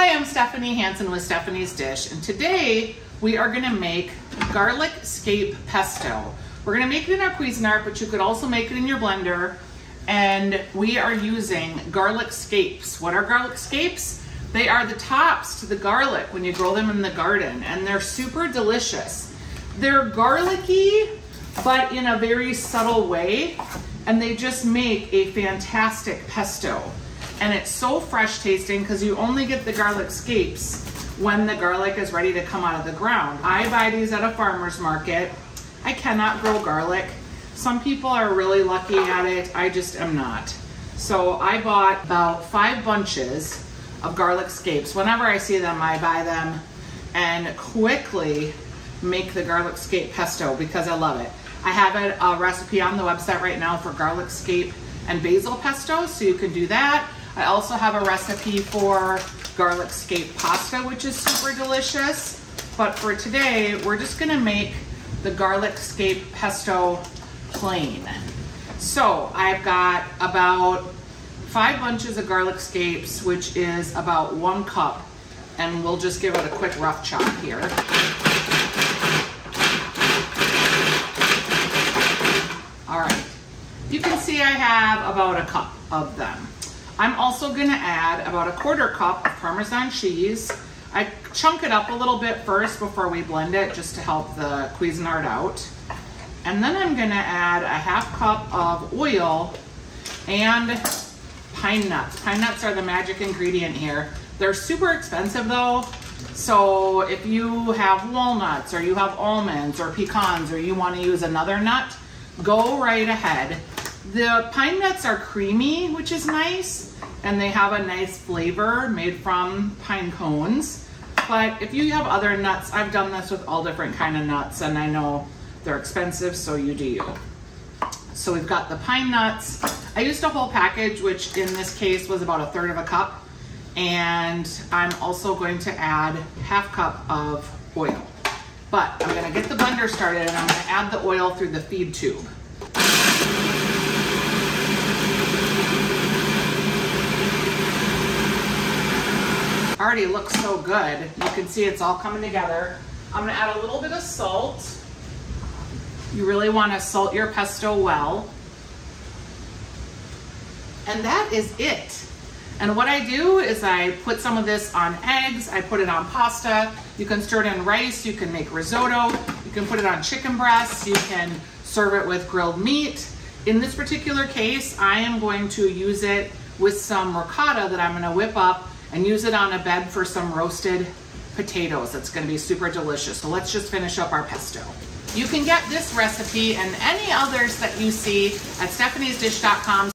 Hi, I'm Stephanie Hansen with Stephanie's Dish, and today we are gonna make garlic scape pesto. We're gonna make it in our Cuisinart, but you could also make it in your blender, and we are using garlic scapes. What are garlic scapes? They are the tops to the garlic when you grow them in the garden, and they're super delicious. They're garlicky, but in a very subtle way, and they just make a fantastic pesto. And it's so fresh tasting because you only get the garlic scapes when the garlic is ready to come out of the ground. I buy these at a farmer's market. I cannot grow garlic. Some people are really lucky at it. I just am not. So I bought about 5 bunches of garlic scapes. Whenever I see them, I buy them and quickly make the garlic scape pesto because I love it. I have a recipe on the website right now for garlic scape and basil pesto, so you can do that. I also have a recipe for garlic scape pasta, which is super delicious. But for today, we're just gonna make the garlic scape pesto plain. So I've got about 5 bunches of garlic scapes, which is about 1 cup. And we'll just give it a quick rough chop here. All right, you can see I have about a cup of them. I'm also gonna add about a 1/4 cup of Parmesan cheese. I chunk it up a little bit first before we blend it, just to help the Cuisinart out. And then I'm gonna add a 1/2 cup of oil and pine nuts. Pine nuts are the magic ingredient here. They're super expensive though. So if you have walnuts or you have almonds or pecans or you wanna use another nut, go right ahead. The pine nuts are creamy, which is nice, and they have a nice flavor made from pine cones. But if you have other nuts, I've done this with all different kind of nuts, and I know they're expensive, so you do you. So we've got the pine nuts. I used a whole package, which in this case was about 1/3 cup. And I'm also going to add 1/2 cup of oil. But I'm gonna get the blender started and I'm gonna add the oil through the feed tube. Already looks so good. You can see it's all coming together. I'm gonna add a little bit of salt. You really wanna salt your pesto well. And that is it. And what I do is I put some of this on eggs, I put it on pasta, you can stir it in rice, you can make risotto, you can put it on chicken breasts, you can serve it with grilled meat. In this particular case, I am going to use it with some ricotta that I'm gonna whip up and use it on a bed for some roasted potatoes. It's gonna be super delicious. So let's just finish up our pesto. You can get this recipe and any others that you see at stephaniesdish.com.